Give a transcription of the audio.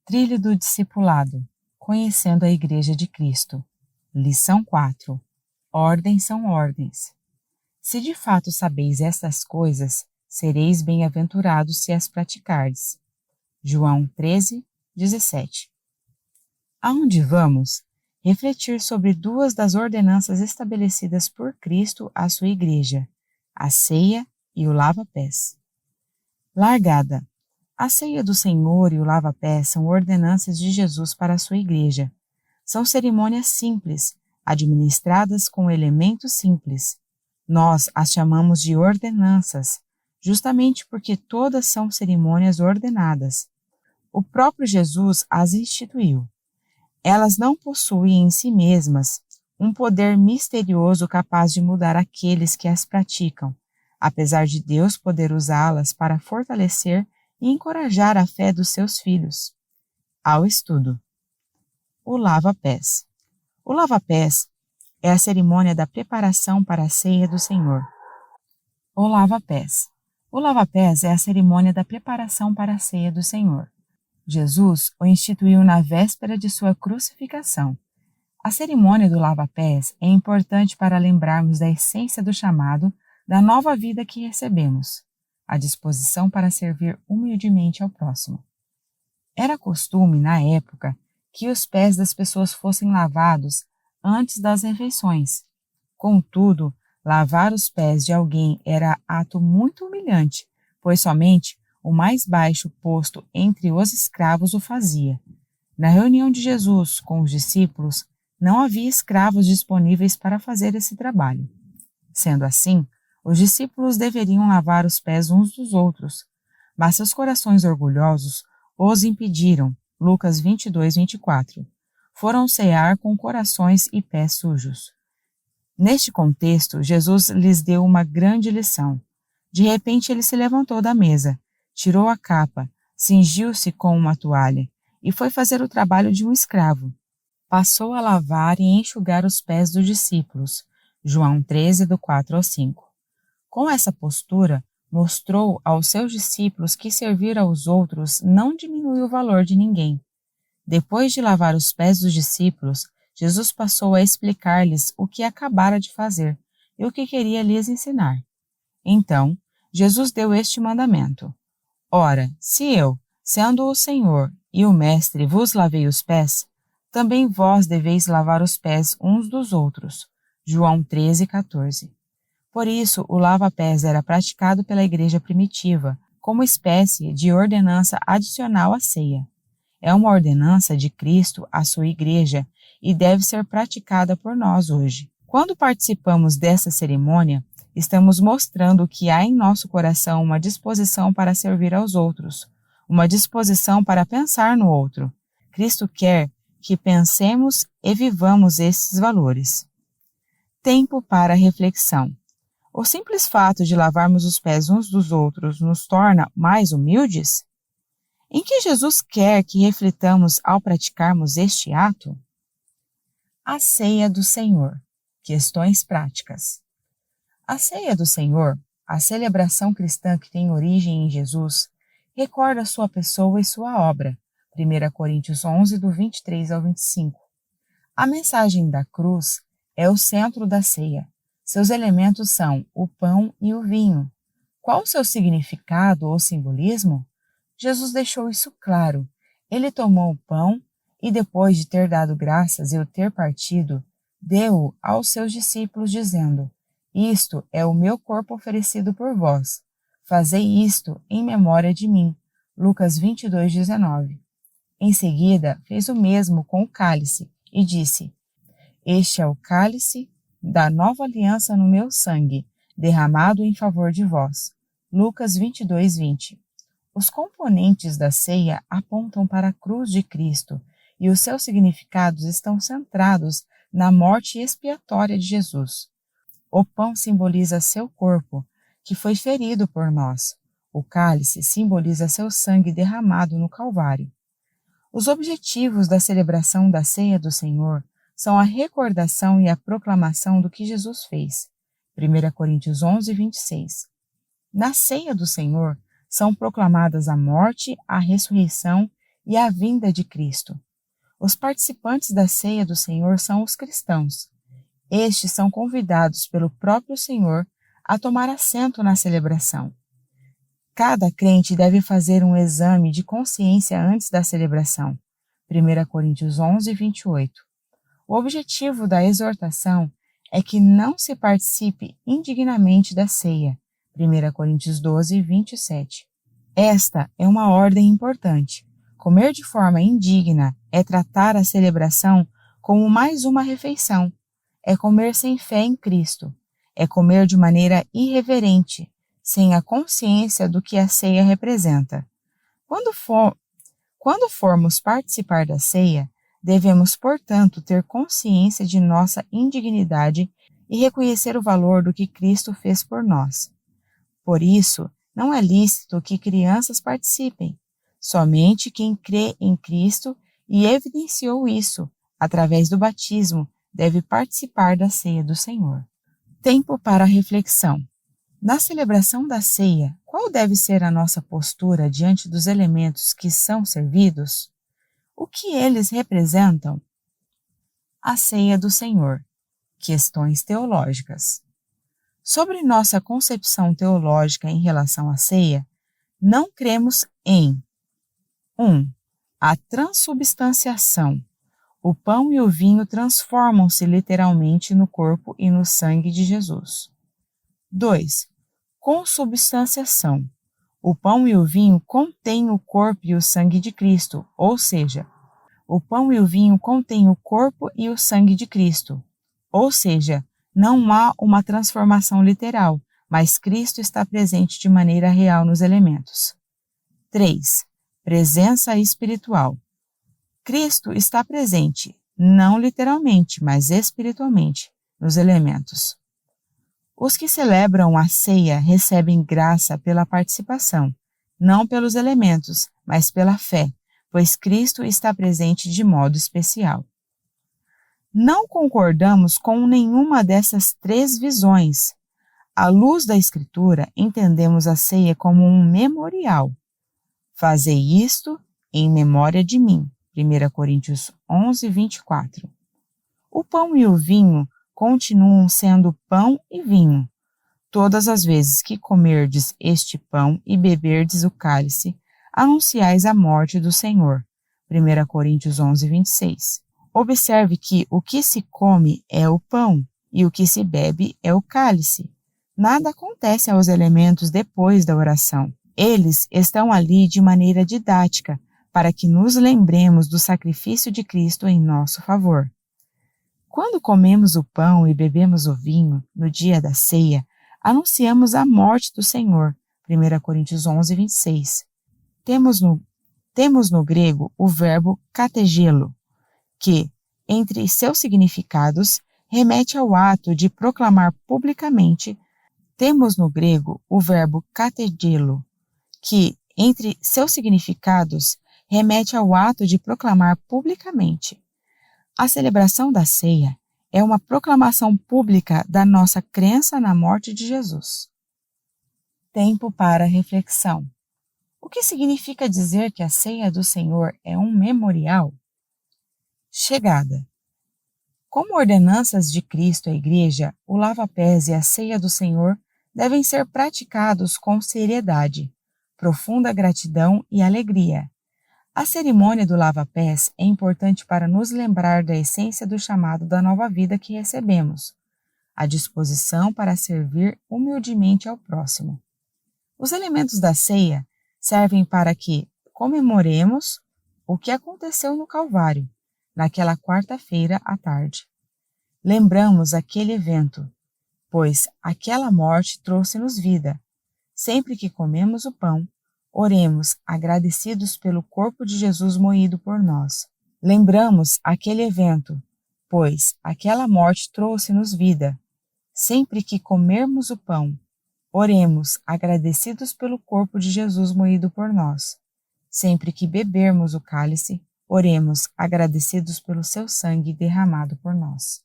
Trilha do Discipulado, Conhecendo a Igreja de Cristo. Lição 4. Ordens são ordens. Se de fato sabeis estas coisas, sereis bem-aventurados se as praticardes. João 13, 17. Aonde vamos? Refletir sobre duas das ordenanças estabelecidas por Cristo à sua Igreja, a ceia e o lava-pés. Largada. A ceia do Senhor e o lava-pés são ordenanças de Jesus para a sua Igreja. São cerimônias simples, administradas com elementos simples. Nós as chamamos de ordenanças, justamente porque todas são cerimônias ordenadas. O próprio Jesus as instituiu. Elas não possuem em si mesmas um poder misterioso capaz de mudar aqueles que as praticam, apesar de Deus poder usá-las para fortalecer e encorajar a fé dos seus filhos. Ao estudo. O lava-pés. O lava-pés é a cerimônia da preparação para a ceia do Senhor. O lava-pés. O lava-pés é a cerimônia da preparação para a ceia do Senhor. Jesus o instituiu na véspera de sua crucificação. A cerimônia do lava-pés é importante para lembrarmos da essência do chamado da nova vida que recebemos, a disposição para servir humildemente ao próximo. Era costume, na época, que os pés das pessoas fossem lavados antes das refeições. Contudo, lavar os pés de alguém era ato muito humilhante, pois somente o mais baixo posto entre os escravos o fazia. Na reunião de Jesus com os discípulos, não havia escravos disponíveis para fazer esse trabalho. Sendo assim, os discípulos deveriam lavar os pés uns dos outros, mas seus corações orgulhosos os impediram. Lucas 22, 24. Foram cear com corações e pés sujos. Neste contexto, Jesus lhes deu uma grande lição. De repente ele se levantou da mesa, tirou a capa, cingiu-se com uma toalha e foi fazer o trabalho de um escravo. Passou a lavar e enxugar os pés dos discípulos. João 13, do 4 ao 5. Com essa postura, mostrou aos seus discípulos que servir aos outros não diminui o valor de ninguém. Depois de lavar os pés dos discípulos, Jesus passou a explicar-lhes o que acabara de fazer e o que queria lhes ensinar. Então, Jesus deu este mandamento: Ora, se eu, sendo o Senhor e o Mestre, vos lavei os pés, também vós deveis lavar os pés uns dos outros. João 13, 14. Por isso, o lava-pés era praticado pela igreja primitiva, como espécie de ordenança adicional à ceia. É uma ordenança de Cristo à sua igreja e deve ser praticada por nós hoje. Quando participamos dessa cerimônia, estamos mostrando que há em nosso coração uma disposição para servir aos outros, uma disposição para pensar no outro. Cristo quer que pensemos e vivamos esses valores. Tempo para reflexão. O simples fato de lavarmos os pés uns dos outros nos torna mais humildes? Em que Jesus quer que reflitamos ao praticarmos este ato? A ceia do Senhor. Questões práticas. A ceia do Senhor, a celebração cristã que tem origem em Jesus, recorda sua pessoa e sua obra. 1 Coríntios 11, do 23 ao 25. A mensagem da cruz é o centro da ceia. Seus elementos são o pão e o vinho. Qual o seu significado ou simbolismo? Jesus deixou isso claro. Ele tomou o pão e, depois de ter dado graças e o ter partido, deu-o aos seus discípulos, dizendo: Isto é o meu corpo oferecido por vós. Fazei isto em memória de mim. Lucas 22, 19. Em seguida, fez o mesmo com o cálice e disse: Este é o cálice da nova aliança no meu sangue, derramado em favor de vós. Lucas 22, 20. Os componentes da ceia apontam para a cruz de Cristo e os seus significados estão centrados na morte expiatória de Jesus. O pão simboliza seu corpo, que foi ferido por nós. O cálice simboliza seu sangue derramado no Calvário. Os objetivos da celebração da ceia do Senhor são a recordação e a proclamação do que Jesus fez. 1 Coríntios 11, 26. Na ceia do Senhor, são proclamadas a morte, a ressurreição e a vinda de Cristo. Os participantes da ceia do Senhor são os cristãos. Estes são convidados pelo próprio Senhor a tomar assento na celebração. Cada crente deve fazer um exame de consciência antes da celebração. 1 Coríntios 11, 28. O objetivo da exortação é que não se participe indignamente da ceia. 1 Coríntios 12, 27. Esta é uma ordem importante. Comer de forma indigna é tratar a celebração como mais uma refeição. É comer sem fé em Cristo. É comer de maneira irreverente, sem a consciência do que a ceia representa. Quando formos participar da ceia, devemos, portanto, ter consciência de nossa indignidade e reconhecer o valor do que Cristo fez por nós. Por isso, não é lícito que crianças participem. Somente quem crê em Cristo e evidenciou isso através do batismo deve participar da ceia do Senhor. Tempo para reflexão. Na celebração da ceia, qual deve ser a nossa postura diante dos elementos que são servidos? O que eles representam? A ceia do Senhor. Questões teológicas. Sobre nossa concepção teológica em relação à ceia, não cremos em 1. A transubstanciação. O pão e o vinho transformam-se literalmente no corpo e no sangue de Jesus. 2. Consubstanciação. O pão e o vinho contêm o corpo e o sangue de Cristo, ou seja, o pão e o vinho contêm o corpo e o sangue de Cristo. Ou seja, não há uma transformação literal, mas Cristo está presente de maneira real nos elementos. 3. Presença espiritual. Cristo está presente, não literalmente, mas espiritualmente, nos elementos. Os que celebram a ceia recebem graça pela participação, não pelos elementos, mas pela fé, pois Cristo está presente de modo especial. Não concordamos com nenhuma dessas três visões. À luz da Escritura, entendemos a ceia como um memorial. Fazei isto em memória de mim. 1 Coríntios 11, 24. O pão e o vinho continuam sendo pão e vinho. Todas as vezes que comerdes este pão e beberdes o cálice, anunciais a morte do Senhor. 1 Coríntios 11, 26. Observe que o que se come é o pão e o que se bebe é o cálice. Nada acontece aos elementos depois da oração. Eles estão ali de maneira didática, para que nos lembremos do sacrifício de Cristo em nosso favor. Quando comemos o pão e bebemos o vinho, no dia da ceia, anunciamos a morte do Senhor. 1 Coríntios 11, 26. Temos no grego o verbo kategelo, que, entre seus significados, remete ao ato de proclamar publicamente. Temos no grego o verbo kategelo, que, entre seus significados, remete ao ato de proclamar publicamente. A celebração da ceia é uma proclamação pública da nossa crença na morte de Jesus. Tempo para reflexão. O que significa dizer que a ceia do Senhor é um memorial? Chegada. Como ordenanças de Cristo à Igreja, o lava-pés e a ceia do Senhor devem ser praticados com seriedade, profunda gratidão e alegria. A cerimônia do lava-pés é importante para nos lembrar da essência do chamado da nova vida que recebemos, a disposição para servir humildemente ao próximo. Os elementos da ceia servem para que comemoremos o que aconteceu no Calvário, naquela quarta-feira à tarde. Lembramos aquele evento, pois aquela morte trouxe-nos vida. Sempre que comemos o pão, oremos agradecidos pelo corpo de Jesus moído por nós. Lembramos aquele evento, pois aquela morte trouxe-nos vida. Sempre que comermos o pão, oremos agradecidos pelo corpo de Jesus moído por nós. Sempre que bebermos o cálice, oremos agradecidos pelo seu sangue derramado por nós.